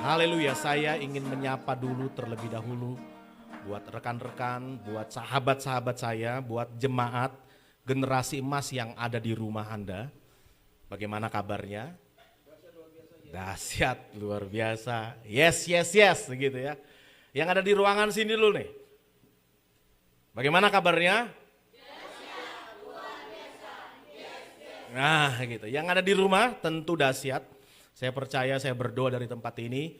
Haleluya, saya ingin menyapa dulu terlebih dahulu buat rekan-rekan, buat sahabat-sahabat saya, buat jemaat generasi emas yang ada di rumah Anda. Bagaimana kabarnya? Dahsyat, luar biasa. Yes, yes, yes, gitu ya. Yang ada di ruangan sini dulu nih. Bagaimana kabarnya? Nah gitu, yang ada di rumah tentu dahsyat. Saya percaya, saya berdoa dari tempat ini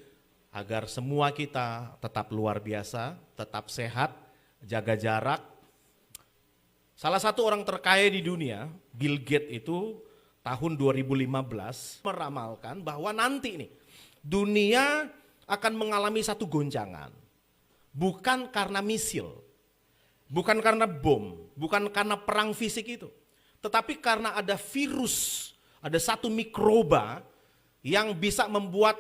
agar semua kita tetap luar biasa, tetap sehat, jaga jarak. Salah satu orang terkaya di dunia, Bill Gates itu tahun 2015 meramalkan bahwa nanti nih dunia akan mengalami satu goncangan. Bukan karena misil, bukan karena bom, bukan karena perang fisik itu. Tetapi karena ada virus, ada satu mikroba yang bisa membuat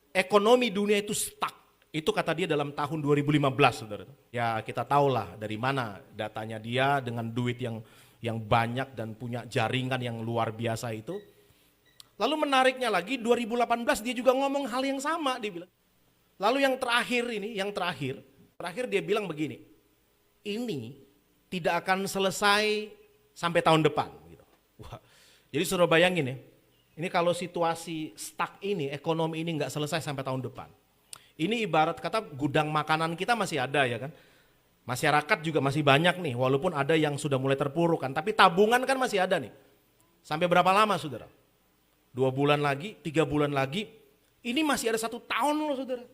ekonomi dunia itu stuck. Itu kata dia dalam tahun 2015, saudara. Ya kita tahulah dari mana datanya dia dengan duit yang banyak dan punya jaringan yang luar biasa itu. Lalu menariknya lagi 2018 dia juga ngomong hal yang sama, dia bilang. Lalu yang terakhir ini, terakhir dia bilang begini, ini tidak akan selesai sampai tahun depan. Gitu. Wah, jadi suruh bayangin ya, ini kalau situasi stuck ini, ekonomi ini nggak selesai sampai tahun depan. Ini ibarat kata gudang makanan kita masih ada ya kan. Masyarakat juga masih banyak nih, walaupun ada yang sudah mulai terpuruk kan. Tapi tabungan kan masih ada nih. Sampai berapa lama saudara? 2 bulan lagi, 3 bulan lagi. Ini masih ada 1 tahun loh saudara.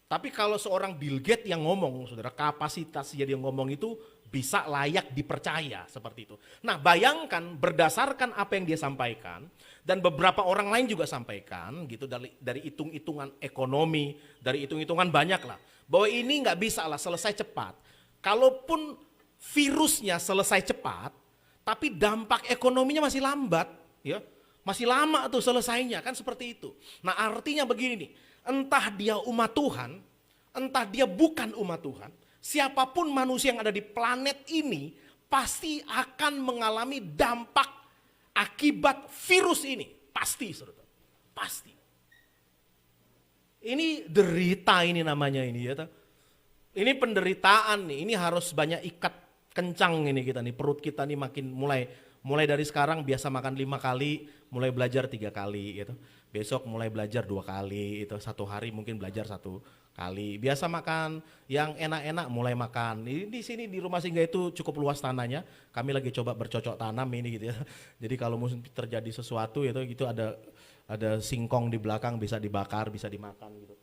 Tapi kalau seorang Bill Gates yang ngomong saudara, kapasitasnya dia ngomong itu bisa layak dipercaya seperti itu. Nah bayangkan berdasarkan apa yang dia sampaikan dan beberapa orang lain juga sampaikan gitu dari hitung-hitungan ekonomi, dari hitung-hitungan banyak lah. Bahwa ini nggak bisa lah selesai cepat. Kalaupun virusnya selesai cepat, tapi dampak ekonominya masih lambat, ya masih lama tuh selesainya kan seperti itu. Nah artinya begini nih, entah dia umat Tuhan, entah dia bukan umat Tuhan, siapapun manusia yang ada di planet ini pasti akan mengalami dampak akibat virus ini. Pasti, saudara. Pasti. Ini derita ini namanya ini ya. Ini penderitaan nih. Ini harus banyak ikat kencang ini kita nih. Perut kita nih makin mulai dari sekarang biasa makan 5 kali, mulai belajar 3 kali gitu. Besok mulai belajar 2 kali, itu 1 hari mungkin belajar 1 kali. Biasa makan yang enak-enak mulai makan. Di sini di rumah singgah itu cukup luas tanahnya. Kami lagi coba bercocok tanam ini gitu ya. Jadi kalau mungkin terjadi sesuatu itu ada singkong di belakang bisa dibakar, bisa dimakan gitu.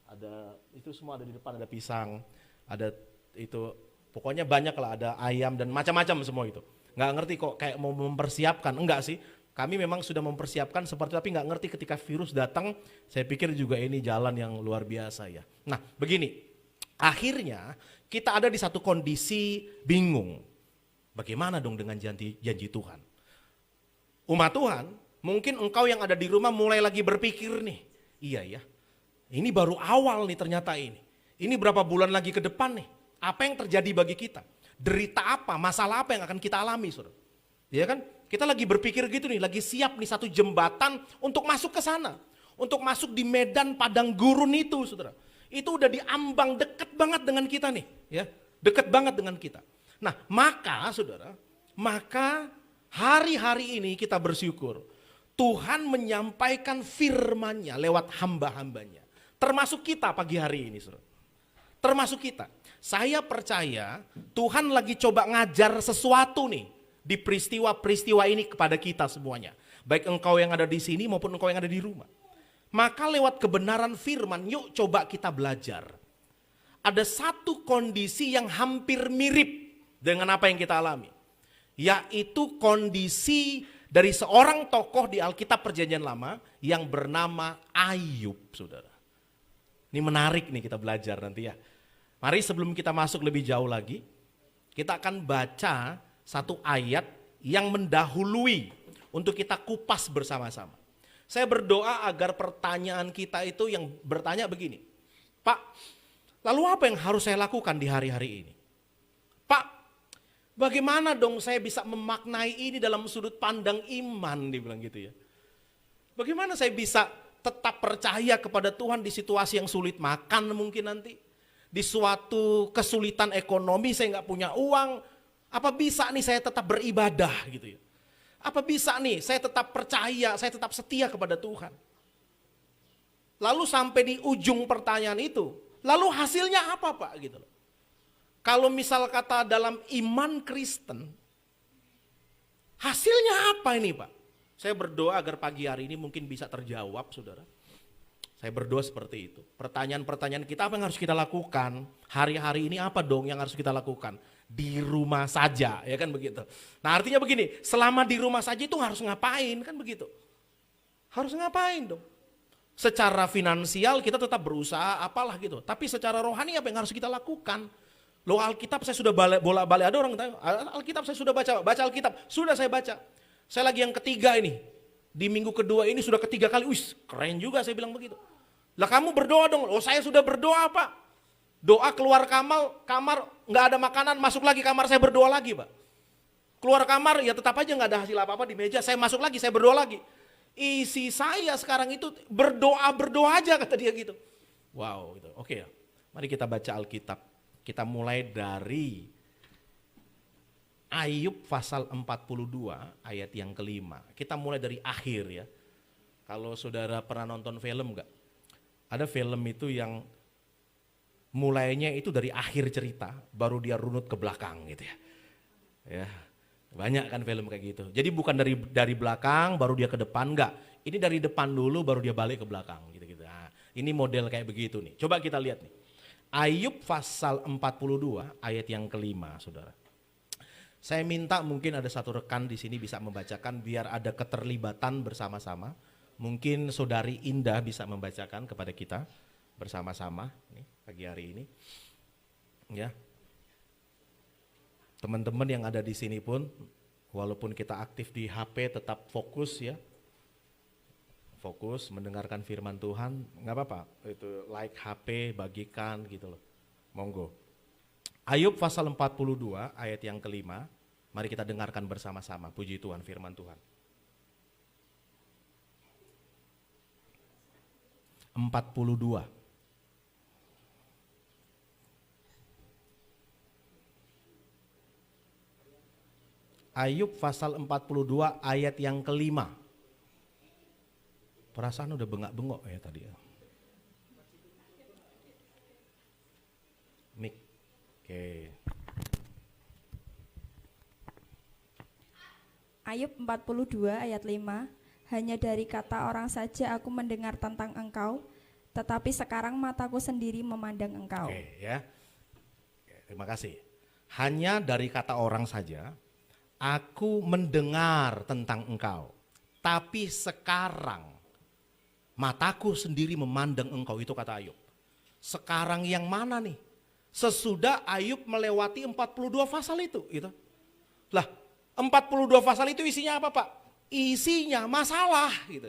Ada itu semua ada di depan, ada pisang, ada itu pokoknya banyak lah, ada ayam dan macam-macam semua itu. Nggak ngerti kok kayak mau mempersiapkan, enggak sih. Kami memang sudah mempersiapkan seperti tapi nggak ngerti ketika virus datang, saya pikir juga ini jalan yang luar biasa ya. Nah begini, akhirnya kita ada di satu kondisi bingung. Bagaimana dong dengan janji Tuhan? Umat Tuhan, mungkin engkau yang ada di rumah mulai lagi berpikir nih, iya ya, ini baru awal nih ternyata ini. Ini berapa bulan lagi ke depan nih, apa yang terjadi bagi kita? Derita apa, masalah apa yang akan kita alami saudara? Ya kan? Kita lagi berpikir gitu nih, lagi siap nih satu jembatan untuk masuk ke sana. Untuk masuk di medan padang gurun itu saudara. Itu udah diambang deket banget dengan kita nih. Ya, deket banget dengan kita. Nah maka saudara, maka hari-hari ini kita bersyukur. Tuhan menyampaikan firman-Nya lewat hamba-hambanya. Termasuk kita pagi hari ini saudara. Termasuk kita. Saya percaya Tuhan lagi coba ngajar sesuatu nih. Di peristiwa-peristiwa ini kepada kita semuanya. Baik engkau yang ada di sini maupun engkau yang ada di rumah. Maka lewat kebenaran firman, yuk coba kita belajar. Ada satu kondisi yang hampir mirip dengan apa yang kita alami. Yaitu kondisi dari seorang tokoh di Alkitab Perjanjian Lama yang bernama Ayub, saudara. Ini menarik nih kita belajar nanti ya. Mari sebelum kita masuk lebih jauh lagi, kita akan baca satu ayat yang mendahului untuk kita kupas bersama-sama. Saya berdoa agar pertanyaan kita itu yang bertanya begini, Pak, lalu apa yang harus saya lakukan di hari-hari ini? Pak, bagaimana dong saya bisa memaknai ini dalam sudut pandang iman, dibilang gitu ya. Bagaimana saya bisa tetap percaya kepada Tuhan di situasi yang sulit, makan mungkin nanti. Di suatu kesulitan ekonomi, saya nggak punya uang, apa bisa nih saya tetap beribadah gitu ya? Apa bisa nih saya tetap percaya, saya tetap setia kepada Tuhan? Lalu sampai di ujung pertanyaan itu, lalu hasilnya apa Pak gitu loh. Kalau misal kata dalam iman Kristen, hasilnya apa ini Pak? Saya berdoa agar pagi hari ini mungkin bisa terjawab saudara. Saya berdoa seperti itu. Pertanyaan-pertanyaan kita apa yang harus kita lakukan? Hari-hari ini apa dong yang harus kita lakukan? Di rumah saja, ya kan begitu. Nah artinya begini, selama di rumah saja itu harus ngapain, kan begitu. Harus ngapain dong? Secara finansial kita tetap berusaha apalah gitu. Tapi secara rohani apa yang harus kita lakukan? Loh Alkitab saya sudah bolak-balik, ada orang tanya, Alkitab saya sudah baca Alkitab, sudah saya baca. Saya lagi yang ketiga ini. Di minggu kedua ini sudah ketiga kali, wih keren juga saya bilang begitu. Lah kamu berdoa dong, oh saya sudah berdoa Pak. Doa keluar kamar nggak ada makanan, masuk lagi kamar saya berdoa lagi Pak. Keluar kamar ya tetap aja nggak ada hasil apa-apa di meja, saya masuk lagi, saya berdoa lagi. Isi saya sekarang itu berdoa aja kata dia gitu. Wow gitu, oke ya. Mari kita baca Alkitab, kita mulai dari Ayub pasal 42 ayat yang kelima. Kita mulai dari akhir ya. Kalau saudara pernah nonton film enggak? Ada film itu yang mulainya itu dari akhir cerita, baru dia runut ke belakang gitu ya. Ya, banyak kan film kayak gitu. Jadi bukan dari belakang baru dia ke depan, enggak. Ini dari depan dulu baru dia balik ke belakang gitu-gitu. Nah, ini model kayak begitu nih. Coba kita lihat nih. Ayub pasal 42 ayat yang kelima, saudara. Saya minta mungkin ada satu rekan di sini bisa membacakan biar ada keterlibatan bersama-sama. Mungkin saudari Indah bisa membacakan kepada kita bersama-sama nih pagi hari ini. Ya. Teman-teman yang ada di sini pun walaupun kita aktif di HP tetap fokus ya. Fokus mendengarkan firman Tuhan, enggak apa-apa. Itu like HP, bagikan gitu loh. Monggo. Ayub pasal 42 ayat yang kelima. Mari kita dengarkan bersama-sama, puji Tuhan, firman Tuhan. 42. Ayub pasal 42 ayat yang kelima. Perasaan udah bengak-bengok ya tadi ya. Mik. Oke. Ayub 42 ayat 5, hanya dari kata orang saja aku mendengar tentang engkau, tetapi sekarang mataku sendiri memandang engkau. Oke ya, terima kasih. Hanya dari kata orang saja, aku mendengar tentang engkau, tapi sekarang mataku sendiri memandang engkau, itu kata Ayub. Sekarang yang mana nih? Sesudah Ayub melewati 42 pasal itu. Gitu. Lah, 42 pasal itu isinya apa Pak? Isinya masalah gitu.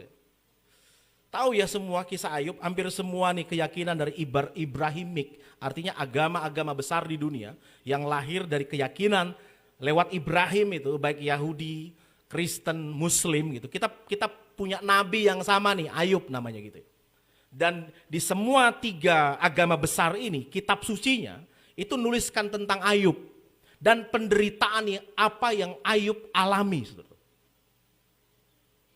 Tahu ya semua kisah Ayub, hampir semua nih keyakinan dari Ibrahimik, artinya agama-agama besar di dunia yang lahir dari keyakinan lewat Ibrahim itu, baik Yahudi, Kristen, Muslim gitu. Kita punya nabi yang sama nih, Ayub namanya gitu. Dan di semua tiga agama besar ini, kitab sucinya itu nuliskan tentang Ayub. Dan penderitaan apa yang Ayub alami. Saudara.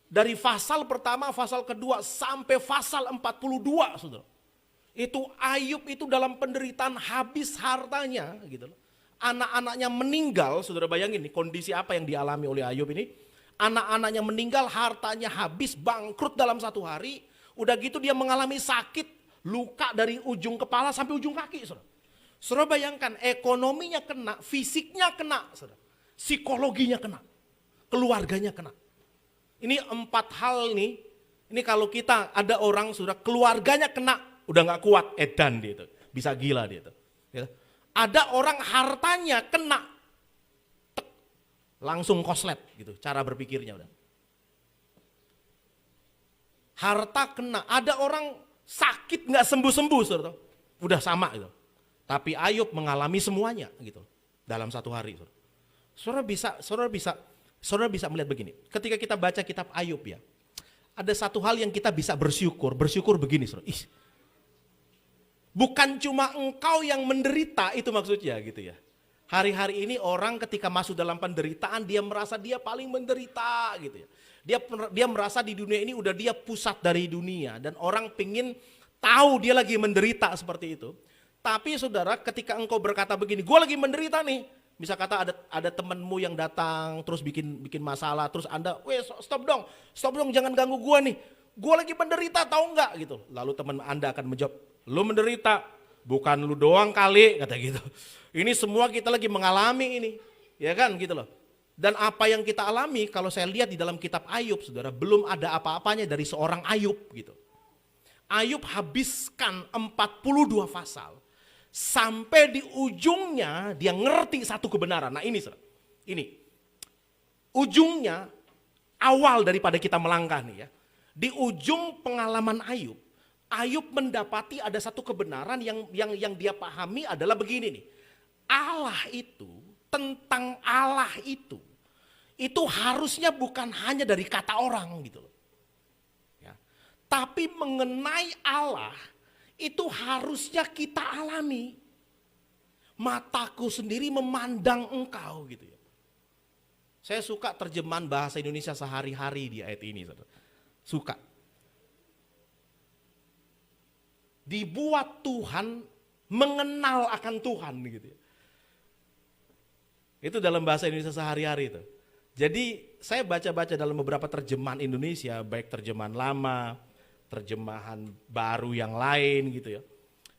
Dari pasal pertama, pasal kedua sampai pasal 42. Saudara. Itu Ayub itu dalam penderitaan habis hartanya. Gitu. Anak-anaknya meninggal, saudara bayangin nih kondisi apa yang dialami oleh Ayub ini. Anak-anaknya meninggal, hartanya habis, bangkrut dalam satu hari. Udah gitu dia mengalami sakit, luka dari ujung kepala sampai ujung kaki. Saudara. Saudara bayangkan ekonominya kena, fisiknya kena, saudara. Psikologinya kena, keluarganya kena. Ini 4 hal nih, ini kalau kita ada orang sudah keluarganya kena, udah gak kuat, edan dia itu, bisa gila dia itu. Ya. Ada orang hartanya kena, langsung koslet gitu, cara berpikirnya udah. Harta kena, ada orang sakit gak sembuh-sembuh, saudara. Udah sama gitu. Tapi Ayub mengalami semuanya gitu dalam satu hari. Saudara bisa melihat begini. Ketika kita baca kitab Ayub ya, ada satu hal yang kita bisa bersyukur. Bersyukur begini, saudara. Bukan cuma engkau yang menderita, itu maksudnya gitu ya. Hari-hari ini orang ketika masuk dalam penderitaan, dia merasa dia paling menderita gitu ya. Dia merasa di dunia ini udah dia pusat dari dunia. Dan orang pingin tahu dia lagi menderita seperti itu. Tapi saudara, ketika engkau berkata begini, gue lagi menderita nih. Bisa kata ada temanmu yang datang terus bikin masalah, terus Anda, stop dong, jangan ganggu gue nih. Gue lagi menderita, tahu nggak gitu. Lalu teman Anda akan menjawab, lu menderita, bukan lu doang kali, kata gitu. Ini semua kita lagi mengalami ini, ya kan gitu loh. Dan apa yang kita alami, kalau saya lihat di dalam kitab Ayub, saudara, belum ada apa-apanya dari seorang Ayub gitu. Ayub habiskan 42 pasal. Sampai di ujungnya dia ngerti satu kebenaran. Nah ini, ujungnya awal daripada kita melangkah nih ya. Di ujung pengalaman Ayub, Ayub mendapati ada satu kebenaran yang dia pahami adalah begini nih. Allah itu, tentang Allah itu harusnya bukan hanya dari kata orang gitu loh. Ya. Tapi mengenai Allah, itu harusnya kita alami. Mataku sendiri memandang engkau gitu ya. Saya suka terjemahan bahasa Indonesia sehari-hari di ayat ini. Suka. Dibuat Tuhan mengenal akan Tuhan gitu ya. Itu dalam bahasa Indonesia sehari-hari itu. Jadi saya baca-baca dalam beberapa terjemahan Indonesia, baik terjemahan lama, terjemahan baru yang lain gitu ya.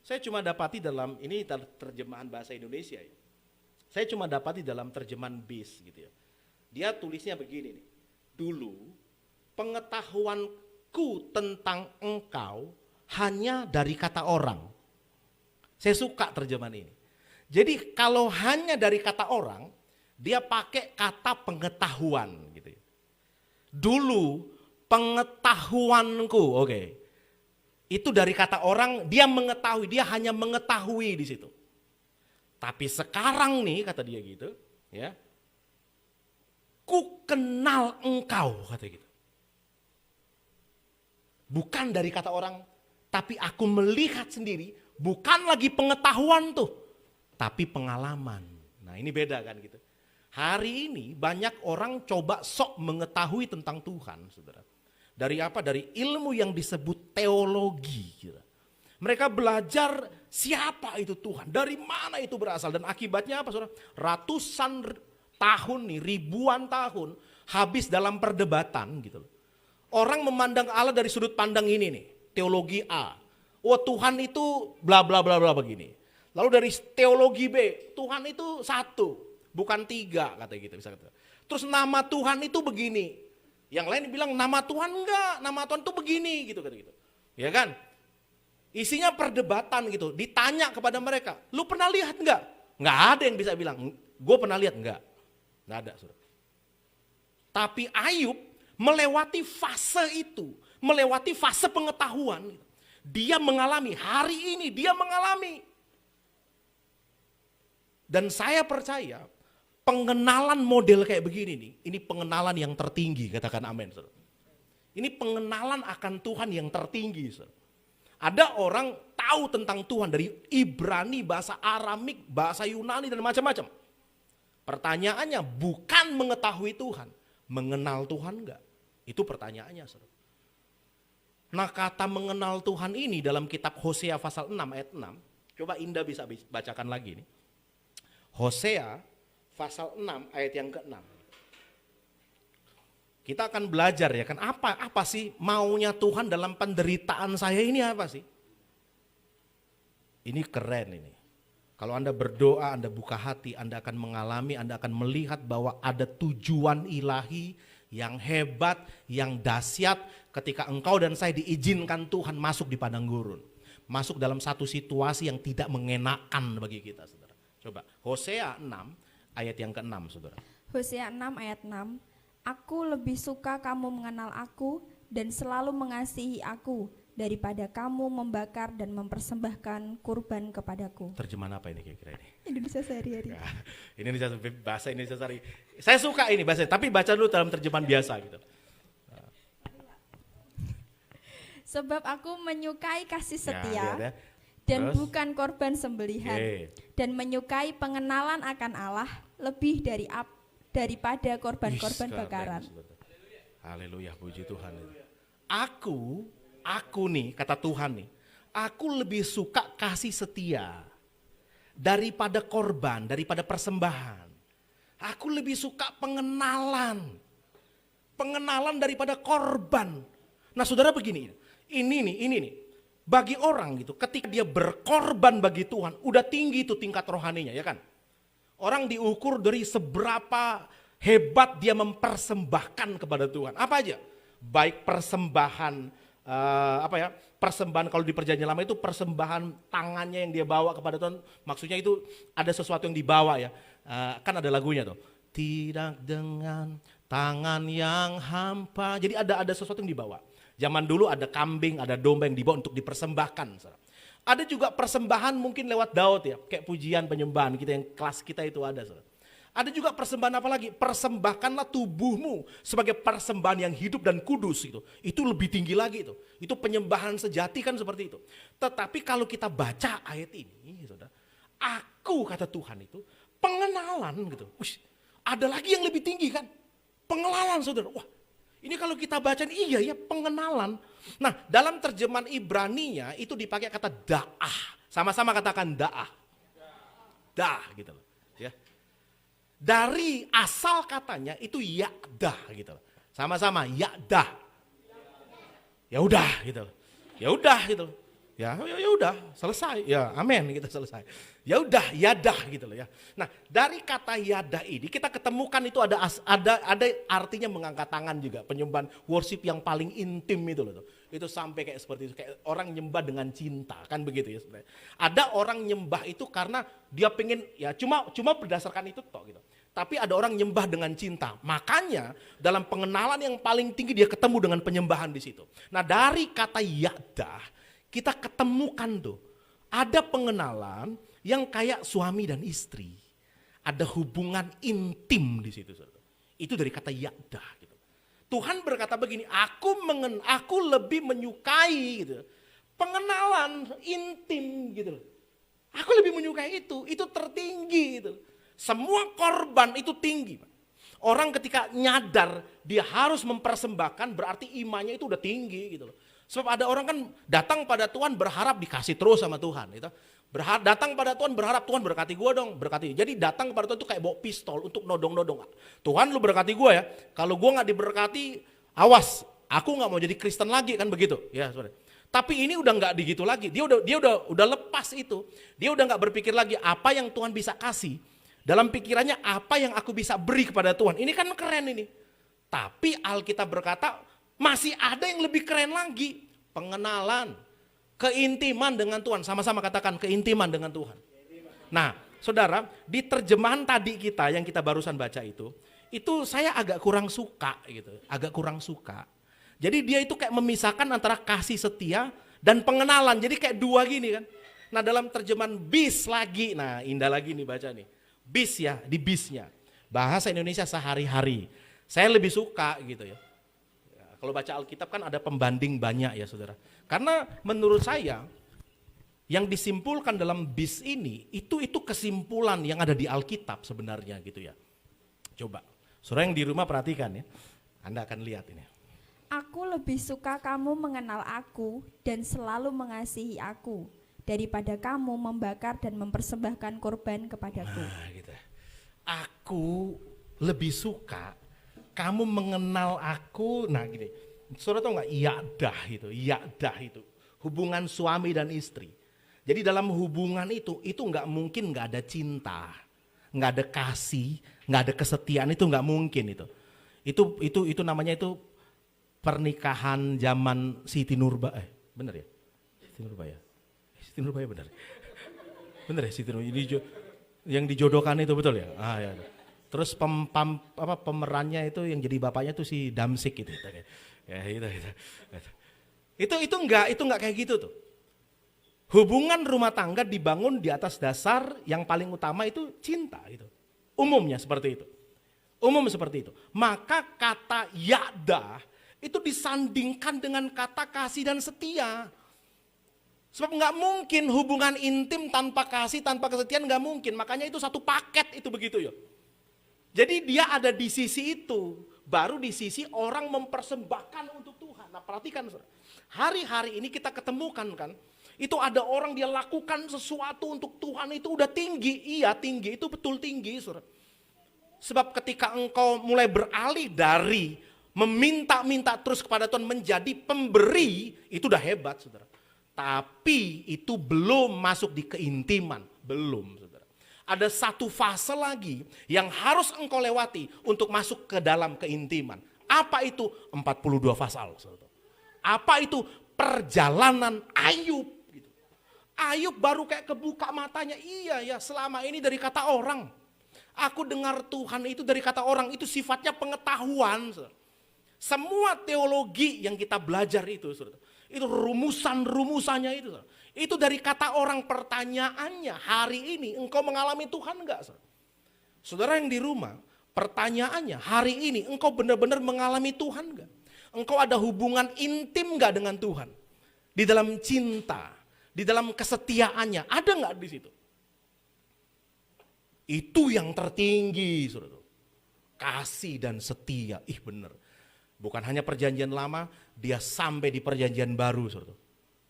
Saya cuma dapati dalam, ini terjemahan bahasa Indonesia ya. Saya cuma dapati dalam terjemahan BIS gitu ya. Dia tulisnya begini nih. Dulu pengetahuanku tentang engkau hanya dari kata orang. Saya suka terjemahan ini. Jadi kalau hanya dari kata orang, dia pakai kata pengetahuan gitu ya. Dulu pengetahuanku, oke. Itu dari kata orang, dia mengetahui, dia hanya mengetahui di situ. Tapi sekarang nih, kata dia gitu, ya. Ku kenal engkau, kata gitu. Bukan dari kata orang, tapi aku melihat sendiri, bukan lagi pengetahuan tuh, tapi pengalaman. Nah, ini beda kan gitu. Hari ini banyak orang coba sok mengetahui tentang Tuhan, saudara. Dari apa? Dari ilmu yang disebut teologi. Mereka belajar siapa itu Tuhan, dari mana itu berasal. Dan akibatnya apa, saudara? Ratusan tahun nih, ribuan tahun habis dalam perdebatan gitu. Orang memandang Allah dari sudut pandang ini nih, teologi A. Oh Tuhan itu bla bla bla bla begini. Lalu dari teologi B, Tuhan itu satu, bukan tiga, kata gitu. Terus nama Tuhan itu begini. Yang lain bilang nama Tuhan enggak, nama Tuhan itu begini gitu, kata gitu. Ya kan? Isinya perdebatan gitu. Ditanya kepada mereka, lu pernah lihat enggak? Enggak ada yang bisa bilang, gue pernah lihat enggak. Enggak ada, saudara. Tapi Ayub melewati fase itu, melewati fase pengetahuan. Dia mengalami, hari ini dia mengalami. Dan saya percaya pengenalan model kayak begini nih, ini pengenalan yang tertinggi, katakan amin. Ini pengenalan akan Tuhan yang tertinggi. Ada orang tahu tentang Tuhan dari Ibrani, bahasa Aramik, bahasa Yunani dan macam-macam. Pertanyaannya bukan mengetahui Tuhan, mengenal Tuhan enggak? Itu pertanyaannya. Nah kata mengenal Tuhan ini dalam kitab Hosea pasal 6 ayat 6, coba Indah bisa bacakan lagi nih. Hosea pasal 6 ayat yang ke-6. Kita akan belajar ya kan apa sih maunya Tuhan dalam penderitaan saya ini apa sih? Ini keren ini. Kalau Anda berdoa, Anda buka hati, Anda akan mengalami, Anda akan melihat bahwa ada tujuan ilahi yang hebat, yang dahsyat ketika engkau dan saya diizinkan Tuhan masuk di padang gurun. Masuk dalam satu situasi yang tidak mengenakan bagi kita, saudara. Coba Hosea 6 ayat yang ke-6, saudara. Hosea 6 ayat 6. Aku lebih suka kamu mengenal aku dan selalu mengasihi aku daripada kamu membakar dan mempersembahkan kurban kepadaku. Terjemahan apa ini kira-kira ini? Indonesia sehari-hari. Ya, ini bahasa Indonesia sehari. Saya suka ini bahasa, tapi baca dulu dalam terjemahan biasa gitu. Sebab aku menyukai kasih Ya, setia lihat ya. dan Terus? bukan korban sembelihan, Oke. dan menyukai pengenalan akan Allah lebih daripada korban-korban Wih, bakaran. keren, saudara. Haleluya, puji Tuhan. Aku nih, kata Tuhan nih, aku lebih suka kasih setia daripada korban, daripada persembahan. Aku lebih suka pengenalan daripada korban. Nah, saudara begini, ini nih, bagi orang gitu, ketika dia berkorban bagi Tuhan, udah tinggi itu tingkat rohaninya, ya kan? Orang diukur dari seberapa hebat dia mempersembahkan kepada Tuhan. Apa aja? Baik persembahan persembahan kalau di perjanjian lama itu persembahan tangannya yang dia bawa kepada Tuhan. Maksudnya itu ada sesuatu yang dibawa ya. Kan ada lagunya tuh. Tidak dengan tangan yang hampa. Jadi ada sesuatu yang dibawa. Zaman dulu ada kambing, ada domba yang dibawa untuk dipersembahkan. Ada juga persembahan mungkin lewat Daud ya, kayak pujian penyembahan kita yang kelas kita itu ada. Ada juga persembahan apa lagi? Persembahkanlah tubuhmu sebagai persembahan yang hidup dan kudus itu. Itu lebih tinggi lagi itu. Itu penyembahan sejati kan seperti itu. Tetapi kalau kita baca ayat ini, saudara, aku kata Tuhan itu pengenalan gitu. Ada lagi yang lebih tinggi kan? Pengenalan saudara. Wah, ini kalau kita baca iya ya pengenalan. Nah, dalam terjemahan Ibraninya itu dipakai kata da'ah. Sama-sama katakan da'ah. Dah gitu loh. Ya. Dari asal katanya itu ya'dah gitu loh. Sama-sama ya'dah. Ya udah gitu loh. Ya udah gitu loh. Ya udah selesai. Ya amin kita selesai. Ya udah yadah gitu loh ya. Nah, dari kata yadah ini kita ketemukan itu ada artinya mengangkat tangan juga, penyembahan worship yang paling intim itu loh. Itu sampai kayak seperti itu, kayak orang nyembah dengan cinta, kan begitu ya sebenarnya. Ada orang nyembah itu karena dia pengen ya cuma berdasarkan itu toh gitu. Tapi ada orang nyembah dengan cinta. Makanya dalam pengenalan yang paling tinggi dia ketemu dengan penyembahan di situ. Nah, dari kata yadah kita ketemukan tuh ada pengenalan yang kayak suami dan istri. Ada hubungan intim di situ. Itu dari kata yadah gitu. Tuhan berkata begini, aku lebih menyukai gitu. Pengenalan intim gitu loh. Aku lebih menyukai itu tertinggi gitu. Semua korban itu tinggi. Orang ketika nyadar dia harus mempersembahkan berarti imannya itu udah tinggi gitu loh. Sebab ada orang kan datang pada Tuhan berharap dikasih terus sama Tuhan gitu. Datang pada Tuhan berharap Tuhan berkati gue dong, berkati. Jadi datang kepada Tuhan itu kayak bawa pistol untuk nodong-nodong. Tuhan lu berkati gue ya. Kalau gue nggak diberkati, awas, aku nggak mau jadi Kristen lagi kan begitu. Ya, saudara. Tapi ini udah nggak begitu lagi. Dia udah lepas itu. Dia udah nggak berpikir lagi apa yang Tuhan bisa kasih. Dalam pikirannya apa yang aku bisa beri kepada Tuhan. Ini kan keren ini. Tapi Alkitab berkata masih ada yang lebih keren lagi. Pengenalan, keintiman dengan Tuhan. Sama-sama katakan keintiman dengan Tuhan. Nah, saudara, di terjemahan tadi kita yang kita barusan baca itu saya agak kurang suka gitu. Agak kurang suka. Jadi dia itu kayak memisahkan antara kasih setia dan pengenalan. Jadi kayak dua gini kan. Nah, dalam terjemahan bis lagi. Nah, indah lagi nih baca nih. Bis ya, di bisnya. Bahasa Indonesia sehari-hari. Saya lebih suka gitu ya. Kalau baca Alkitab kan ada pembanding banyak ya saudara. Karena menurut saya yang disimpulkan dalam bis ini itu kesimpulan yang ada di Alkitab sebenarnya gitu ya. Coba, saudara yang di rumah perhatikan ya. Anda akan lihat ini. Aku lebih suka kamu mengenal aku dan selalu mengasihi aku daripada kamu membakar dan mempersembahkan korban kepadaku. Nah, gitu. Aku lebih suka kamu mengenal aku. Nah gini, saudara tahu nggak? Yadah itu hubungan suami dan istri. Jadi dalam hubungan itu nggak mungkin nggak ada cinta, nggak ada kasih, nggak ada kesetiaan, itu nggak mungkin itu. Itu namanya itu pernikahan zaman Siti Nurba, bener ya? Siti Nurbaya. Siti Nurbaya bener. Bener ya Siti Nurbaya. Yang dijodohkan itu betul ya? Ah ya. Terus pemerannya itu yang jadi bapaknya tuh si Damsik itu. Ya itu enggak kayak gitu tuh. Hubungan rumah tangga dibangun di atas dasar yang paling utama itu cinta itu. Umumnya seperti itu. Umum seperti itu. Maka kata yadah itu disandingkan dengan kata kasih dan setia. Sebab nggak mungkin hubungan intim tanpa kasih, tanpa kesetiaan nggak mungkin. Makanya itu satu paket itu begitu ya. Jadi dia ada di sisi itu. Baru di sisi orang mempersembahkan untuk Tuhan. Nah perhatikan, hari-hari ini kita ketemukan kan. Itu ada orang dia lakukan sesuatu untuk Tuhan itu udah tinggi. Iya tinggi, itu betul tinggi. Sebab ketika engkau mulai beralih dari meminta-minta terus kepada Tuhan menjadi pemberi, itu udah hebat saudara. Tapi itu belum masuk di keintiman, belum saudara. Ada satu fase lagi yang harus engkau lewati untuk masuk ke dalam keintiman. Apa itu? 42 pasal saudara. Apa itu? Perjalanan Ayub. Gitu. Ayub baru kayak kebuka matanya, iya ya selama ini dari kata orang. Aku dengar Tuhan itu dari kata orang, itu sifatnya pengetahuan saudara. Semua teologi yang kita belajar itu rumusan-rumusannya itu dari kata orang. Pertanyaannya, hari ini engkau mengalami Tuhan enggak? Saudara yang di rumah, pertanyaannya, hari ini engkau benar-benar mengalami Tuhan enggak? Engkau ada hubungan intim enggak dengan Tuhan? Di dalam cinta, di dalam kesetiaannya, ada enggak di situ? Itu yang tertinggi, saudara. Kasih dan setia, benar. Bukan hanya perjanjian lama, dia sampai di perjanjian baru. Saudara.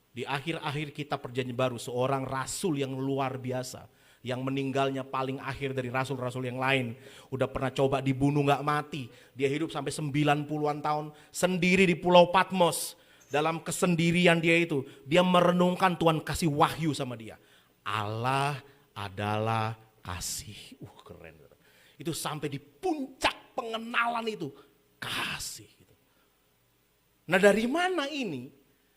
Di akhir-akhir kita perjanjian baru, seorang rasul yang luar biasa. Yang meninggalnya paling akhir dari rasul-rasul yang lain. Udah pernah coba dibunuh gak mati. Dia hidup sampai 90-an tahun sendiri di Pulau Patmos. Dalam kesendirian dia itu, dia merenungkan Tuhan kasih wahyu sama dia. Allah adalah kasih. Keren. Itu sampai di puncak pengenalan itu. Kasih. Nah dari mana ini?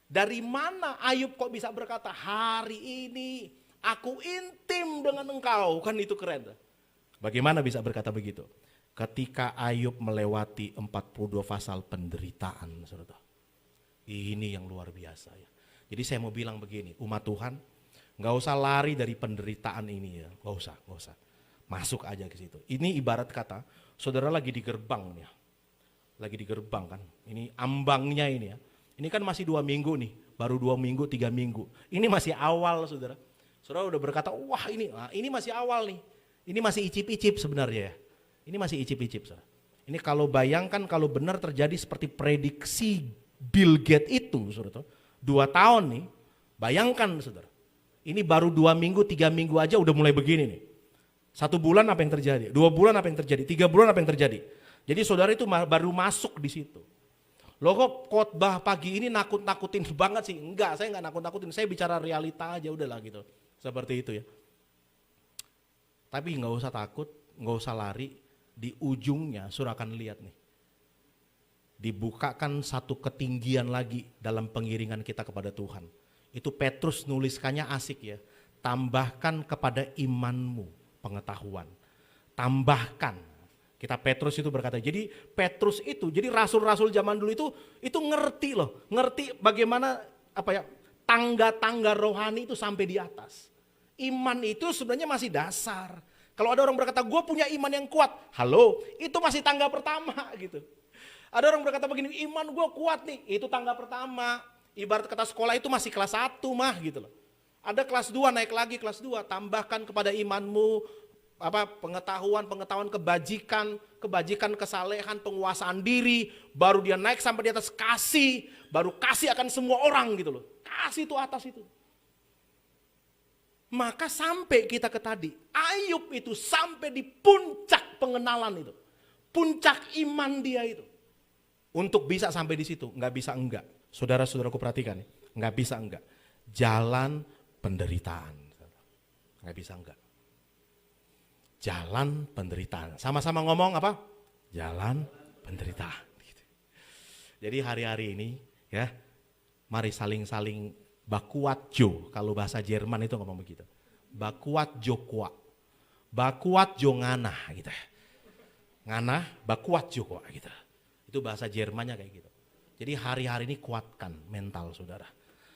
Dari mana Ayub kok bisa berkata hari ini aku intim dengan engkau? Kan itu keren. Bagaimana bisa berkata begitu? Ketika Ayub melewati 42 pasal penderitaan. Saudara. Ini yang luar biasa ya. Jadi saya mau bilang begini, umat Tuhan gak usah lari dari penderitaan ini ya. Gak usah. Masuk aja ke situ. Ini ibarat kata saudara lagi di gerbang nih. Lagi di gerbang kan, ini ambangnya ini ya. Ini kan masih 2 minggu nih, baru 2 minggu, 3 minggu. Ini masih awal saudara. Saudara udah berkata, wah ini masih awal nih. Ini masih icip-icip sebenarnya ya. Ini masih icip-icip saudara. Ini kalau bayangkan kalau benar terjadi seperti prediksi Bill Gates itu saudara. 2 tahun nih, bayangkan saudara. Ini baru 2 minggu, 3 minggu aja udah mulai begini nih. 1 bulan apa yang terjadi, 2 bulan apa yang terjadi, 3 bulan apa yang terjadi. Jadi saudara itu baru masuk di situ. Loh kok khotbah pagi ini nakut-nakutin banget sih? Enggak, saya enggak nakut-nakutin. Saya bicara realita aja udahlah gitu. Seperti itu ya. Tapi enggak usah takut, enggak usah lari. Di ujungnya saudara akan lihat nih. Dibukakan satu ketinggian lagi dalam pengiringan kita kepada Tuhan. Itu Petrus nuliskannya asik ya. Tambahkan kepada imanmu pengetahuan. Tambahkan. Kita Petrus itu berkata, jadi Petrus itu, jadi rasul-rasul zaman dulu itu ngerti loh, ngerti bagaimana tangga-tangga rohani itu sampai di atas. Iman itu sebenarnya masih dasar. Kalau ada orang berkata, gue punya iman yang kuat, halo, itu masih tangga pertama gitu. Ada orang berkata begini, iman gue kuat nih, itu tangga pertama. Ibarat kata sekolah itu masih kelas 1 mah gitu loh. Ada kelas 2, naik lagi kelas 2, tambahkan kepada imanmu pengetahuan, kebajikan, kesalehan, penguasaan diri, baru dia naik sampai di atas kasih, baru kasih akan semua orang gitu loh. Kasih itu atas itu. Maka sampai kita ke tadi, Ayub itu sampai di puncak pengenalan itu. Puncak iman dia itu. Untuk bisa sampai di situ, nggak bisa enggak. Saudara-saudaraku perhatikan, nggak bisa enggak. Jalan penderitaan. Nggak bisa enggak. Jalan penderitaan. Sama-sama ngomong apa? Jalan penderitaan. Jadi hari-hari ini ya, mari saling-saling bakuat jo. Kalau bahasa Jerman itu ngomong begitu. Bakuat jo kuat. Bakuat jo nganah gitu. Nganah, bakuat jo kuat gitu. Itu bahasa Jermannya kayak gitu. Jadi hari-hari ini kuatkan mental saudara.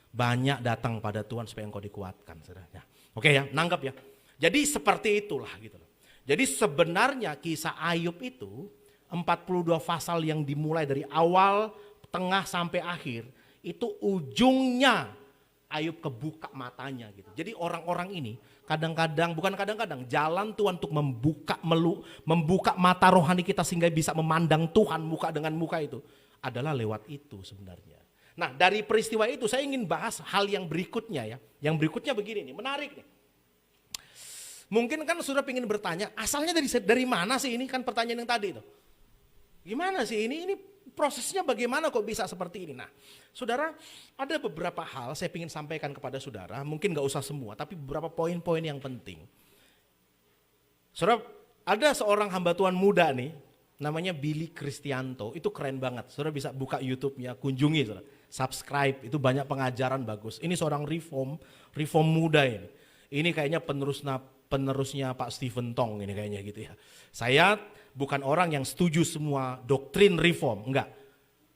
Banyak datang pada Tuhan supaya engkau dikuatkan saudara. Oke ya, nanggap ya. Jadi seperti itulah gitu loh. Jadi sebenarnya kisah Ayub itu 42 pasal yang dimulai dari awal tengah sampai akhir, itu ujungnya Ayub kebuka matanya gitu. Jadi orang-orang ini kadang-kadang, bukan kadang-kadang, jalan Tuhan untuk membuka mata rohani kita sehingga bisa memandang Tuhan muka dengan muka itu adalah lewat itu sebenarnya. Nah, dari peristiwa itu saya ingin bahas hal yang berikutnya ya. Yang berikutnya begini nih, menarik nih. Mungkin kan sudah ingin bertanya, asalnya dari mana sih ini, kan pertanyaan yang tadi itu. Gimana sih ini prosesnya bagaimana kok bisa seperti ini? Nah, saudara, ada beberapa hal saya ingin sampaikan kepada saudara, mungkin gak usah semua, tapi beberapa poin-poin yang penting. Saudara, ada seorang hamba Tuhan muda nih, namanya Billy Kristianto, itu keren banget. Saudara bisa buka YouTube-nya, kunjungi saudara. Subscribe, itu banyak pengajaran bagus. Ini seorang reform muda ini. Ini kayaknya penerusnya Pak Stephen Tong ini kayaknya gitu ya. Saya bukan orang yang setuju semua doktrin reform, enggak.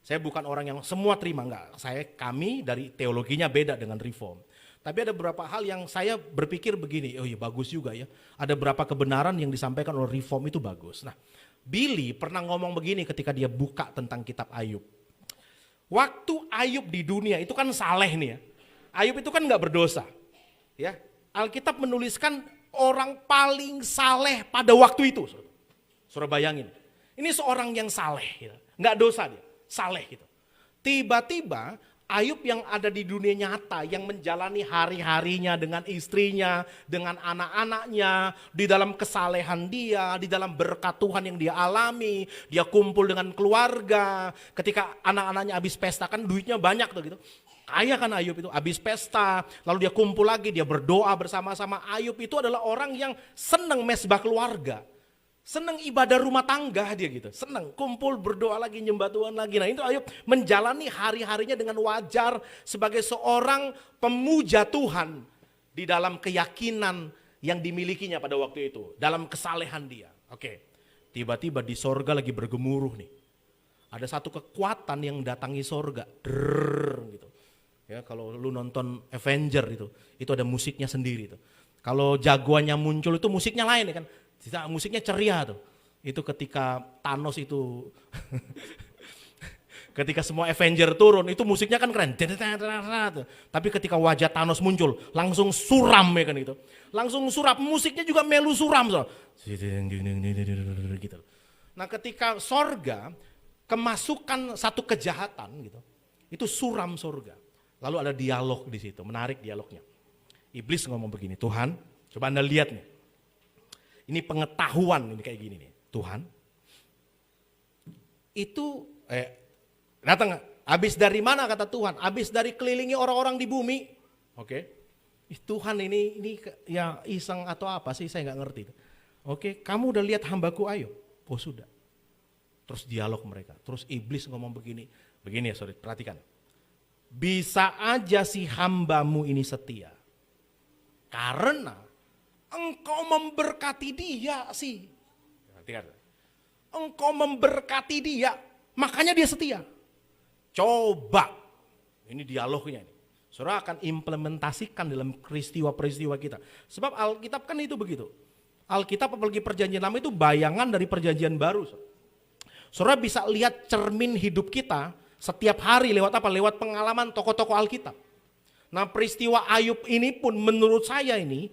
Saya bukan orang yang semua terima, enggak. Kami dari teologinya beda dengan reform. Tapi ada beberapa hal yang saya berpikir begini, oh iya bagus juga ya. Ada beberapa kebenaran yang disampaikan oleh reform itu bagus. Nah, Billy pernah ngomong begini ketika dia buka tentang kitab Ayub. Waktu Ayub di dunia itu kan saleh nih ya. Ayub itu kan enggak berdosa. Ya. Alkitab menuliskan orang paling saleh pada waktu itu. Saudara bayangin, ini seorang yang saleh, gitu. Nggak dosa dia, saleh gitu. Tiba-tiba Ayub yang ada di dunia nyata, yang menjalani hari-harinya dengan istrinya, dengan anak-anaknya, di dalam kesalehan dia, di dalam berkat Tuhan yang dia alami, dia kumpul dengan keluarga, ketika anak-anaknya habis pesta kan duitnya banyak tuh gitu. Kaya kan Ayub itu, habis pesta, lalu dia kumpul lagi, dia berdoa bersama-sama. Ayub itu adalah orang yang senang mesbah keluarga. Senang ibadah rumah tangga dia gitu, senang kumpul berdoa lagi, nyembah Tuhan lagi. Nah itu Ayub menjalani hari-harinya dengan wajar sebagai seorang pemuja Tuhan di dalam keyakinan yang dimilikinya pada waktu itu, dalam kesalehan dia. Oke, tiba-tiba di sorga lagi bergemuruh nih, ada satu kekuatan yang datangi sorga, gitu. Ya kalau lu nonton Avenger itu ada musiknya sendiri tuh. Kalau jagoannya muncul itu musiknya lain ya kan. Musiknya ceria tuh. Itu ketika Thanos itu ketika semua Avenger turun itu musiknya kan keren. Tapi ketika wajah Thanos muncul langsung suram ya kan itu. Langsung suram, musiknya juga melu suram so. Gitu. Nah, ketika sorga kemasukan satu kejahatan gitu. Itu suram sorga. Lalu ada dialog di situ, menarik dialognya. Iblis ngomong begini, Tuhan, coba Anda lihat nih. Ini pengetahuan ini kayak gini nih. Tuhan, itu datang habis dari mana kata Tuhan? Habis dari kelilingi orang-orang di bumi. Oke. Tuhan ini ya iseng atau apa sih saya nggak ngerti. Oke, kamu udah lihat hambaku Ayub? Oh sudah. Terus dialog mereka. Terus iblis ngomong begini ya sorry, perhatikan. Bisa aja si hambamu ini setia. Karena engkau memberkati dia sih. Engkau memberkati dia, makanya dia setia. Coba, ini dialognya. Saudara akan implementasikan dalam peristiwa-peristiwa kita. Sebab Alkitab kan itu begitu. Alkitab apalagi perjanjian lama itu bayangan dari perjanjian baru. Saudara bisa lihat cermin hidup kita setiap hari lewat apa? Lewat pengalaman tokoh-tokoh Alkitab. Nah peristiwa Ayub ini pun menurut saya ini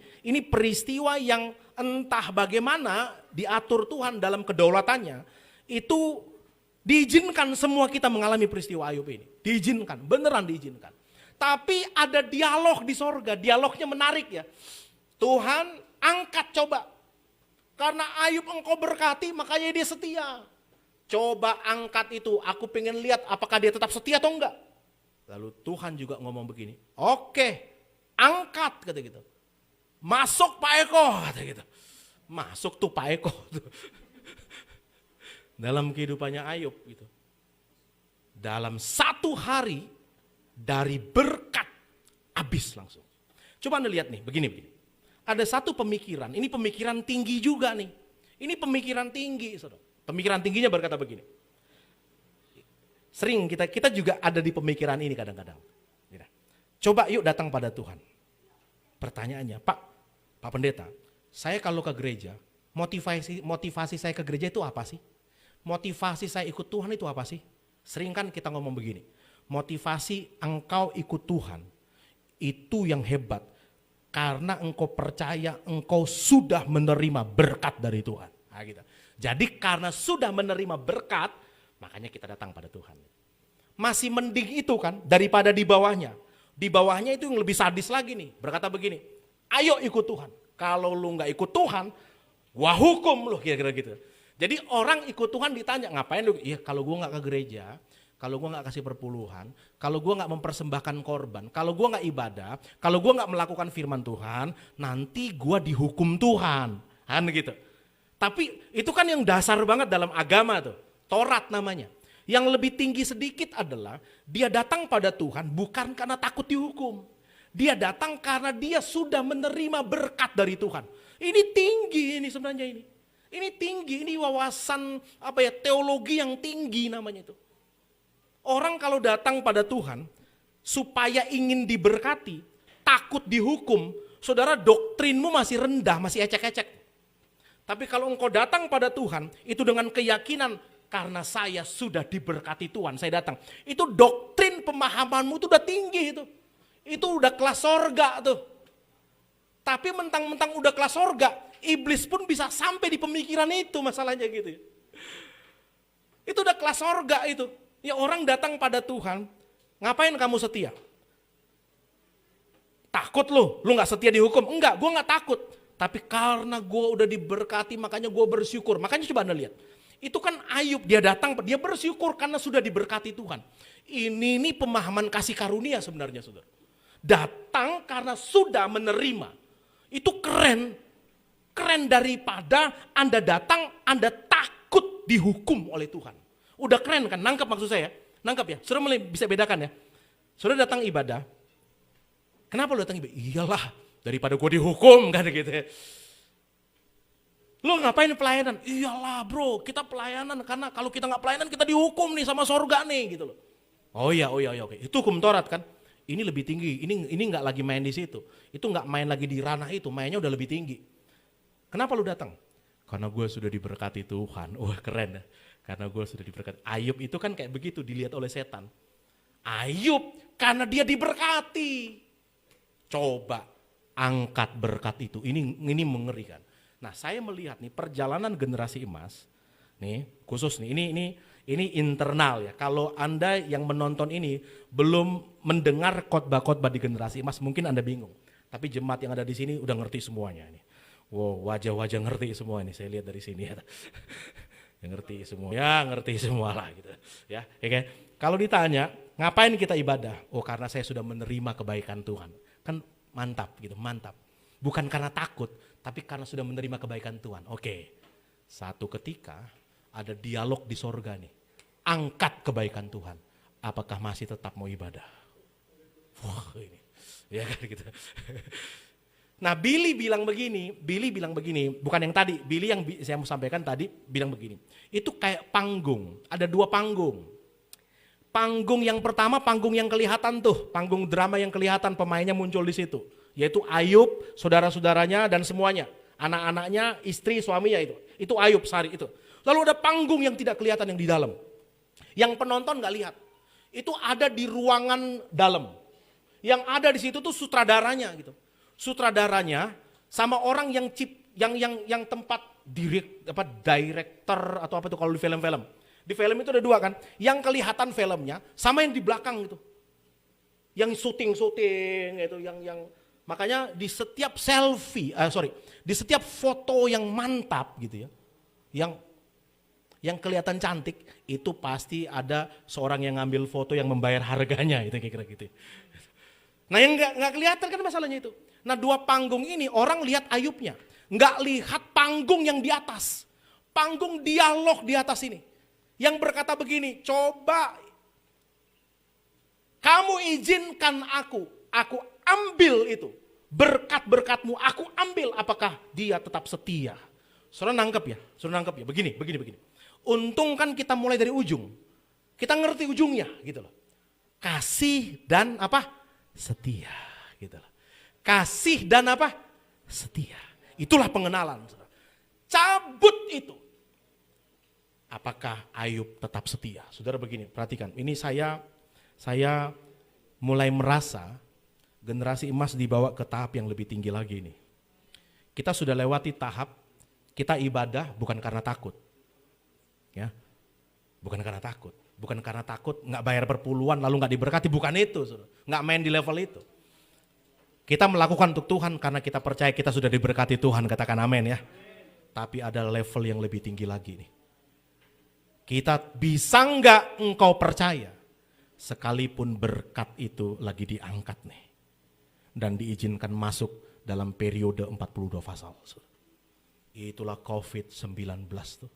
peristiwa yang entah bagaimana diatur Tuhan dalam kedaulatannya. Itu diizinkan semua kita mengalami peristiwa Ayub ini. Diizinkan, beneran diizinkan. Tapi ada dialog di sorga, dialognya menarik ya. Tuhan angkat coba. Karena Ayub engkau berkati makanya dia setia. Coba angkat itu, aku pengen lihat apakah dia tetap setia atau enggak. Lalu Tuhan juga ngomong begini, oke, angkat kata gitu. Masuk Pak Eko kata gitu. Masuk tuh Pak Eko. Dalam kehidupannya Ayub gitu. Dalam satu hari dari berkat habis langsung. Coba Anda lihat nih, begini. Ada satu pemikiran, ini pemikiran tinggi juga nih. Ini pemikiran tinggi, saudara. Pemikiran tingginya berkata begini. Sering kita juga ada di pemikiran ini kadang-kadang. Coba yuk datang pada Tuhan. Pertanyaannya, Pak Pendeta, saya kalau ke gereja, motivasi saya ke gereja itu apa sih? Motivasi saya ikut Tuhan itu apa sih? Sering kan kita ngomong begini, motivasi engkau ikut Tuhan itu yang hebat karena engkau percaya engkau sudah menerima berkat dari Tuhan. Nah, gitu. Jadi karena sudah menerima berkat, makanya kita datang pada Tuhan. Masih mending itu kan daripada di bawahnya. Di bawahnya itu yang lebih sadis lagi nih, berkata begini, ayo ikut Tuhan. Kalau lu gak ikut Tuhan, gua hukum lu, kira-kira gitu. Jadi orang ikut Tuhan ditanya, ngapain lu? Iya, kalau gua gak ke gereja, kalau gue gak kasih perpuluhan, kalau gue gak mempersembahkan korban, kalau gue gak ibadah, kalau gue gak melakukan firman Tuhan, nanti gue dihukum Tuhan. Kan gitu. Tapi itu kan yang dasar banget dalam agama tuh, Taurat namanya. Yang lebih tinggi sedikit adalah dia datang pada Tuhan bukan karena takut dihukum. Dia datang karena dia sudah menerima berkat dari Tuhan. Ini tinggi ini sebenarnya ini. Ini tinggi, ini wawasan teologi yang tinggi namanya itu. Orang kalau datang pada Tuhan supaya ingin diberkati, takut dihukum, saudara doktrinmu masih rendah, masih ecek-ecek. Tapi kalau engkau datang pada Tuhan, itu dengan keyakinan karena saya sudah diberkati Tuhan, saya datang. Itu doktrin pemahamanmu itu udah tinggi itu. Itu udah kelas sorga tuh. Tapi mentang-mentang udah kelas sorga, iblis pun bisa sampai di pemikiran itu masalahnya gitu. Itu udah kelas sorga itu. Ya orang datang pada Tuhan, ngapain kamu setia? Takut lu gak setia dihukum? Enggak, gue gak takut. Tapi karena gue udah diberkati makanya gue bersyukur. Makanya coba Anda lihat. Itu kan Ayub, dia datang, dia bersyukur karena sudah diberkati Tuhan. Ini pemahaman kasih karunia sebenarnya saudara. Datang karena sudah menerima. Itu keren. Keren daripada Anda datang, Anda takut dihukum oleh Tuhan. Udah keren kan, nangkep maksud saya, nangkep ya, saudara mulai bisa bedakan ya. Saudara datang ibadah, kenapa lu datang ibadah? Iyalah, daripada gue dihukum kan gitu ya. Lu ngapain pelayanan? Iyalah bro, kita pelayanan karena kalau kita gak pelayanan kita dihukum nih sama sorga nih gitu loh. Oh iya, oke. Itu hukum Taurat kan, ini lebih tinggi, ini gak lagi main di situ. Itu gak main lagi di ranah itu, mainnya udah lebih tinggi. Kenapa lu datang? Karena gue sudah diberkati Tuhan, wah keren ya. Karena gue sudah diberkati. Ayub itu kan kayak begitu dilihat oleh setan. Ayub karena dia diberkati. Coba angkat berkat itu. Ini mengerikan. Nah saya melihat nih perjalanan generasi emas. Nih khusus nih ini internal ya. Kalau Anda yang menonton ini belum mendengar khotbah-khotbah di generasi emas mungkin Anda bingung. Tapi jemaat yang ada di sini udah ngerti semuanya nih. Wow, wajah-wajah ngerti semua nih saya lihat dari sini ya. Yang ngerti semua lah gitu ya. Okay? Kalau ditanya ngapain kita ibadah? Oh karena saya sudah menerima kebaikan Tuhan. Kan mantap gitu, mantap. Bukan karena takut, tapi karena sudah menerima kebaikan Tuhan. Oke. Satu ketika ada dialog di sorga nih. Angkat kebaikan Tuhan. Apakah masih tetap mau ibadah? Wah ini, ya kan gitu. Nah Billy bilang begini, bukan yang tadi, Billy yang saya mau sampaikan tadi bilang begini. Itu kayak panggung, ada dua panggung. Panggung yang pertama, panggung yang kelihatan tuh, panggung drama yang kelihatan pemainnya muncul di situ. Yaitu Ayub, saudara-saudaranya dan semuanya. Anak-anaknya, istri, suaminya itu. Itu Ayub sehari itu. Lalu ada panggung yang tidak kelihatan yang di dalam. Yang penonton gak lihat. Itu ada di ruangan dalam. Yang ada di situ tuh sutradaranya gitu. Sutradaranya sama orang yang tempat director atau apa itu kalau di film-film. Di film itu ada dua kan, yang kelihatan filmnya sama yang di belakang itu. Yang syuting itu yang makanya di setiap di setiap foto yang mantap gitu ya. Yang kelihatan cantik itu pasti ada seorang yang ngambil foto yang membayar harganya itu kira-kira gitu. Nah yang nggak kelihatan kan masalahnya itu. Nah dua panggung ini orang lihat Ayubnya, nggak lihat panggung yang di atas, panggung dialog di atas ini, yang berkata begini, coba kamu izinkan aku ambil itu, berkat-berkatmu aku ambil, apakah dia tetap setia? Saudara nangkep ya, begini. Untung kan kita mulai dari ujung, kita ngerti ujungnya gitu loh, kasih dan apa? Setia gitu loh. Kasih dan apa? Setia. Itulah pengenalan. Cabut itu. apakah Ayub tetap setia? Saudara begini, perhatikan. Ini saya mulai merasa generasi emas dibawa ke tahap yang lebih tinggi lagi nih. Kita sudah lewati tahap kita ibadah bukan karena takut. Ya. Bukan karena takut. Bukan karena takut nggak bayar perpuluhan lalu nggak diberkati, bukan itu. Saudara. Nggak main di level itu. Kita melakukan untuk Tuhan karena kita percaya kita sudah diberkati Tuhan, katakan amin ya. Tapi ada level yang lebih tinggi lagi nih. Kita bisa nggak engkau percaya sekalipun berkat itu lagi diangkat nih. Dan diizinkan masuk dalam periode 42 fasal. Itulah COVID-19 tuh.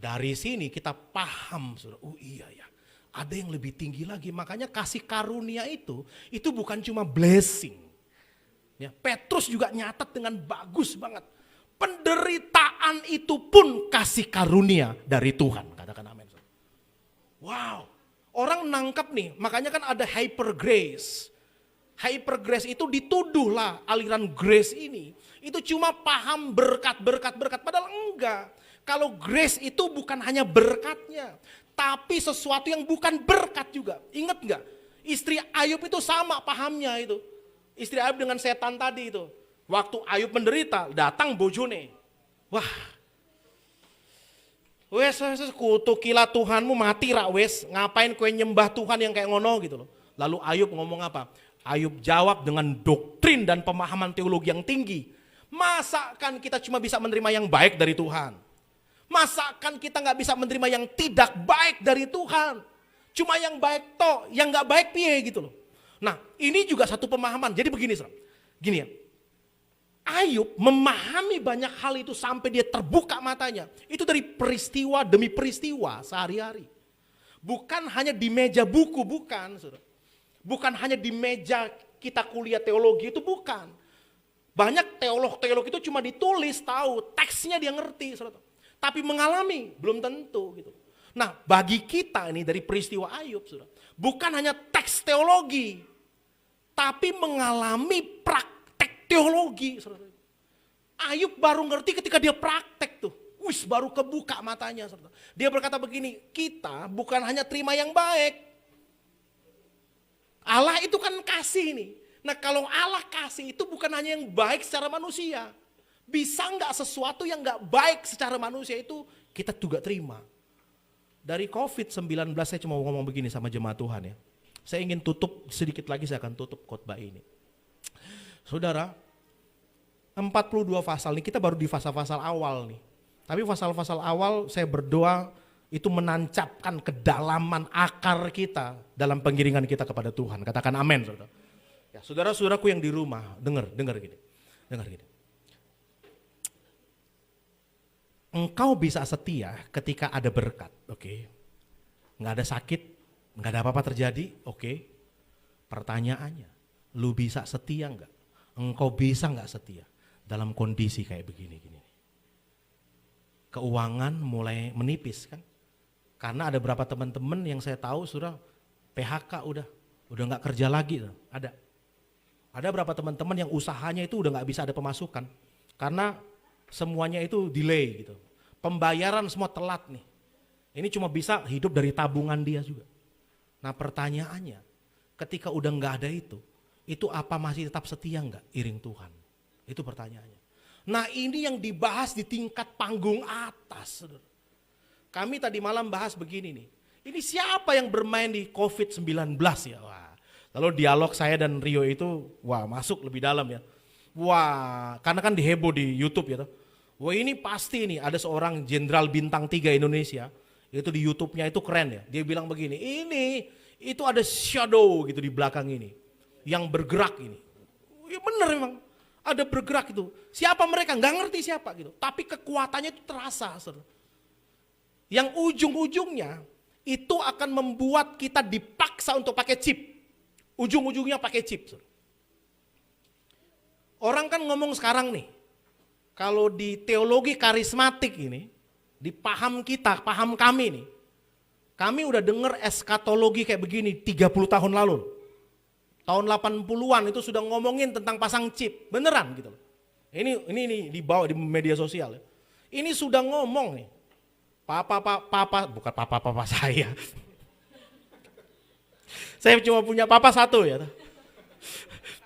Dari sini kita paham, oh iya ya, ada yang lebih tinggi lagi. Makanya kasih karunia itu bukan cuma blessing. Ya, Petrus juga nyatat dengan bagus banget. Penderitaan itu pun kasih karunia dari Tuhan. Katakan amin. Wow, orang nangkap nih, makanya kan ada hyper grace. Hyper grace itu dituduhlah aliran grace ini. Itu cuma paham berkat, padahal enggak. Kalau grace itu bukan hanya berkatnya, tapi sesuatu yang bukan berkat juga. Ingat enggak? Istri Ayub itu sama pahamnya itu. Istri Ayub dengan setan tadi itu. Waktu Ayub menderita, datang bojone. Wah, wes kutukilah Tuhanmu mati rak wes. Ngapain kue nyembah Tuhan yang kayak ngono gitu loh. Lalu Ayub ngomong apa? Ayub jawab dengan doktrin dan pemahaman teologi yang tinggi. Masakan kita cuma bisa menerima yang baik dari Tuhan? Masakan kita nggak bisa menerima yang tidak baik dari Tuhan? Cuma yang baik toh, yang nggak baik piye gitu loh. Nah ini juga satu pemahaman. Jadi begini, gini ya. Ayub memahami banyak hal itu sampai dia terbuka matanya. Itu dari peristiwa demi peristiwa sehari-hari. Bukan hanya di meja buku, bukan. Bukan hanya di meja kita kuliah teologi, itu bukan. Banyak teolog-teolog itu cuma ditulis, tahu, teksnya dia ngerti. Tapi mengalami, belum tentu gitu. Nah bagi kita ini dari peristiwa Ayub, bukan hanya teks teologi, tapi mengalami praktek teologi. Ayub baru ngerti ketika dia praktek tuh. Baru kebuka matanya. Dia berkata begini, kita bukan hanya terima yang baik. Allah itu kan kasih nih. Nah kalau Allah kasih itu bukan hanya yang baik secara manusia. Bisa nggak sesuatu yang nggak baik secara manusia itu kita juga terima. Dari COVID-19 saya cuma ngomong begini sama jemaat Tuhan ya. Saya ingin tutup sedikit lagi, saya akan tutup khotbah ini. Saudara, 42 pasal ini kita baru di pasal-pasal awal nih. Tapi pasal-pasal awal saya berdoa itu menancapkan kedalaman akar kita dalam pengiringan kita kepada Tuhan. Katakan amin, saudara. Ya, saudara-saudaraku yang di rumah, dengar gini. Engkau bisa setia ketika ada berkat, oke? Nggak ada sakit, nggak ada apa-apa terjadi, oke? Pertanyaannya, lu bisa setia nggak? Engkau bisa nggak setia dalam kondisi kayak begini? Keuangan mulai menipis kan? Karena ada beberapa teman-teman yang saya tahu sudah PHK udah nggak kerja lagi, ada beberapa teman-teman yang usahanya itu udah nggak bisa ada pemasukan karena semuanya itu delay gitu. Pembayaran semua telat nih. Ini cuma bisa hidup dari tabungan dia juga. Nah pertanyaannya, ketika udah nggak ada itu apa masih tetap setia nggak iring Tuhan? Itu pertanyaannya. Nah ini yang dibahas di tingkat panggung atas. Kami tadi malam bahas begini nih. Ini siapa yang bermain di COVID-19 ya? Wah. Lalu dialog saya dan Rio itu masuk lebih dalam ya. Karena kan diheboh di YouTube ya. Wah ini pasti nih ada seorang jenderal bintang 3 Indonesia, itu di YouTube-nya itu keren ya. Dia bilang begini, itu ada shadow gitu di belakang ini, yang bergerak ini. Ya bener memang, ada bergerak itu. Siapa mereka? Nggak ngerti siapa gitu. Tapi kekuatannya itu terasa. Yang ujung-ujungnya itu akan membuat kita dipaksa untuk pakai chip. Ujung-ujungnya pakai chip. Orang kan ngomong sekarang nih, kalau di teologi karismatik ini, di paham kita, paham kami nih, kami udah denger eskatologi kayak begini 30 tahun lalu. Tahun 80-an itu sudah ngomongin tentang pasang chip, beneran gitu. Ini dibawa di media sosial ya. Ini sudah ngomong nih. Bukan papa saya. Saya cuma punya papa satu ya.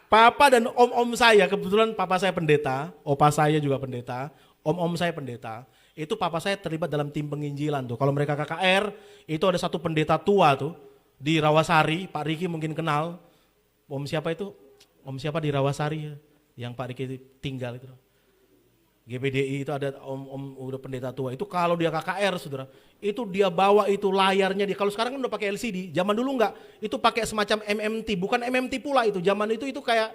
Papa dan om-om saya, kebetulan papa saya pendeta, opa saya juga pendeta, om-om saya pendeta. Itu papa saya terlibat dalam tim penginjilan tuh. Kalau mereka KKR, itu ada satu pendeta tua tuh di Rawasari, Pak Riki mungkin kenal. Om siapa itu? Om siapa di Rawasari ya? Yang Pak Riki tinggal itu. GBDI itu ada om udah pendeta tua. Itu kalau dia KKR saudara, itu dia bawa itu layarnya dia. Kalau sekarang kan udah pakai LCD, zaman dulu enggak. Itu pakai semacam MMT, bukan MMT pula itu. Zaman itu kayak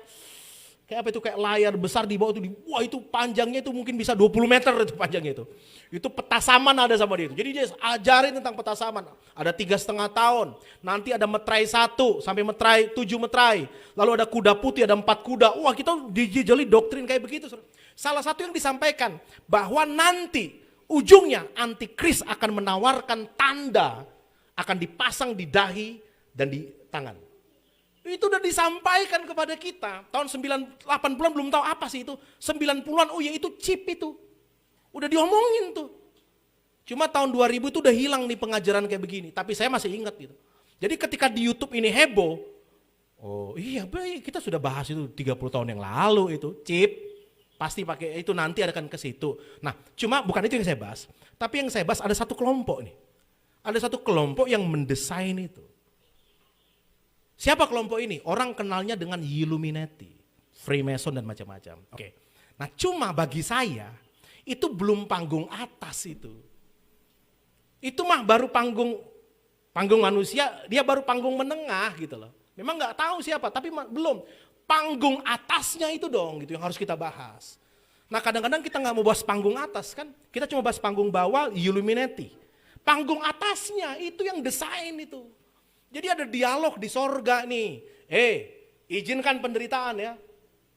apa itu, kayak layar besar di bawah itu. Wah itu panjangnya itu mungkin bisa 20 meter itu panjangnya itu. Itu petasaman ada sama dia itu. Jadi dia ajarin tentang petasaman. Ada 3,5 tahun. Nanti ada metrai 1 sampai metrai 7 metrai. Lalu ada kuda putih, ada 4 kuda. Wah kita dijejeli doktrin kayak begitu. Salah satu yang disampaikan bahwa nanti ujungnya antikris akan menawarkan tanda, akan dipasang di dahi dan di tangan. Itu udah disampaikan kepada kita. Tahun 80-an belum tahu apa sih itu. 90-an, oh ya itu chip itu. Udah diomongin tuh. Cuma tahun 2000 itu udah hilang nih pengajaran kayak begini. Tapi saya masih ingat gitu. Jadi ketika di YouTube ini heboh. Oh iya kita sudah bahas itu 30 tahun yang lalu itu. Chip. Pasti pakai itu, nanti akan ke situ. Nah cuma bukan itu yang saya bahas. Tapi yang saya bahas ada satu kelompok nih. Ada satu kelompok yang mendesain itu. Siapa kelompok ini? Orang kenalnya dengan Illuminati, Freemason dan macam-macam. Oke. Nah cuma bagi saya itu belum panggung atas itu. Itu mah baru panggung manusia, dia baru panggung menengah gitu loh. Memang nggak tahu siapa, tapi belum. Panggung atasnya itu dong gitu yang harus kita bahas. Nah kadang-kadang kita nggak mau bahas panggung atas kan, kita cuma bahas panggung bawah Illuminati. Panggung atasnya itu yang desain itu. Jadi ada dialog di sorga nih. Izinkan penderitaan ya.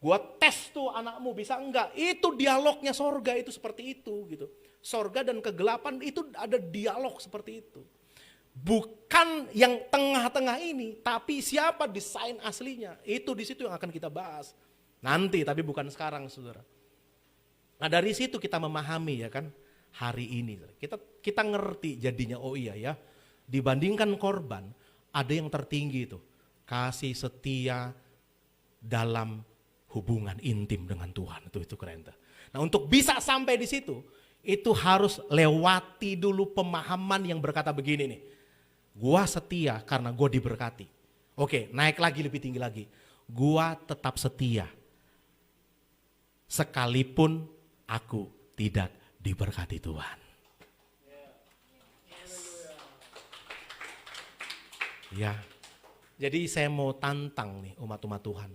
Gua tes tuh anakmu bisa enggak. Itu dialognya sorga itu seperti itu gitu. Sorga dan kegelapan itu ada dialog seperti itu. Bukan yang tengah-tengah ini, tapi siapa desain aslinya. Itu di situ yang akan kita bahas. Nanti tapi bukan sekarang saudara. Nah dari situ kita memahami ya kan. Hari ini kita ngerti jadinya, oh iya ya. Dibandingkan korban, ada yang tertinggi itu, kasih setia dalam hubungan intim dengan Tuhan. Itu keren tuh. Nah untuk bisa sampai di situ, itu harus lewati dulu pemahaman yang berkata begini nih. Gua setia karena gua diberkati. Oke, naik lagi lebih tinggi lagi. Gua tetap setia sekalipun aku tidak diberkati Tuhan. Ya, jadi saya mau tantang nih umat-umat Tuhan.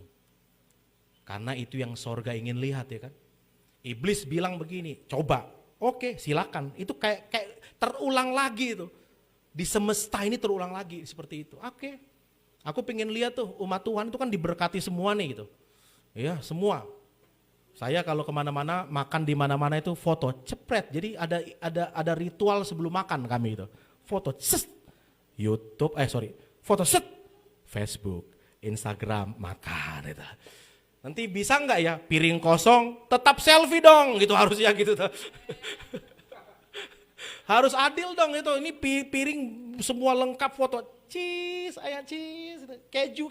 Karena itu yang sorga ingin lihat ya kan. Iblis bilang begini, coba, oke silakan. Itu kayak terulang lagi itu. Di semesta ini terulang lagi seperti itu. Oke, aku pengen lihat tuh umat Tuhan itu kan diberkati semua nih gitu. Ya semua. Saya kalau kemana-mana, makan di mana-mana itu foto, cepret. Jadi ada ritual sebelum makan kami itu. Foto, YouTube, foto set, Facebook, Instagram, makan itu. Nanti bisa nggak ya piring kosong tetap selfie dong gitu harusnya gitu. Harus adil dong itu. Ini piring semua lengkap foto, cheese, ayam cheese, keju.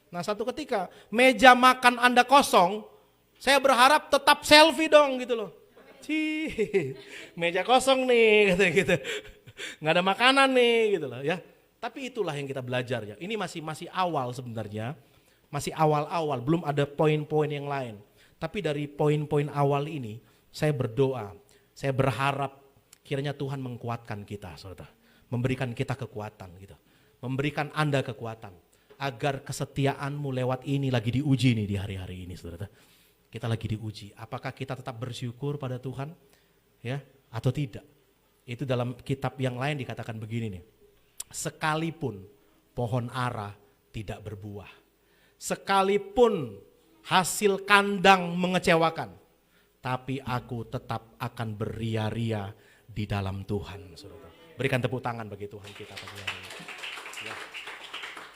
Nah satu ketika meja makan Anda kosong, saya berharap tetap selfie dong gitu loh. Cheese, meja kosong nih gitu. Nggak ada makanan nih gitu loh ya. Tapi itulah yang kita belajar ya. Ini masih awal sebenarnya. Masih awal-awal, belum ada poin-poin yang lain. Tapi dari poin-poin awal ini, saya berdoa, saya berharap kiranya Tuhan menguatkan kita, saudara. Memberikan kita kekuatan gitu. Memberikan Anda kekuatan. Agar kesetiaanmu lewat ini lagi diuji nih di hari-hari ini, saudara. Kita lagi diuji. Apakah kita tetap bersyukur pada Tuhan? Ya, atau tidak? Itu dalam kitab yang lain dikatakan begini nih. Sekalipun pohon ara tidak berbuah. Sekalipun hasil kandang mengecewakan, tapi aku tetap akan beria-ria di dalam Tuhan. Saudara. Berikan tepuk tangan bagi Tuhan kita pagi hari ini. Ya.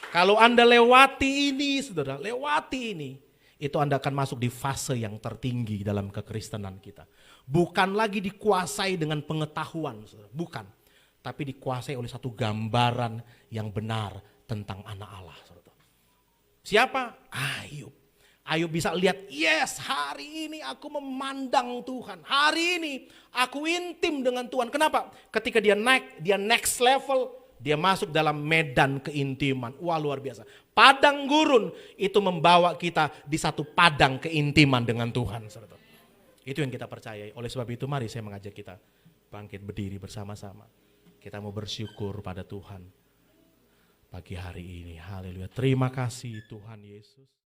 Kalau Anda lewati ini, saudara, lewati ini, itu Anda akan masuk di fase yang tertinggi dalam kekristenan kita. Bukan lagi dikuasai dengan pengetahuan, bukan. Tapi dikuasai oleh satu gambaran yang benar tentang anak Allah. Siapa? Ayub. Ayub bisa lihat, yes, hari ini aku memandang Tuhan. Hari ini aku intim dengan Tuhan. Kenapa? Ketika dia next level, dia masuk dalam medan keintiman. Wah, luar biasa. Padang gurun itu membawa kita di satu padang keintiman dengan Tuhan. Itu yang kita percayai. Oleh sebab itu mari saya mengajak kita bangkit berdiri bersama-sama. Kita mau bersyukur pada Tuhan pagi hari ini. Haleluya. Terima kasih Tuhan Yesus.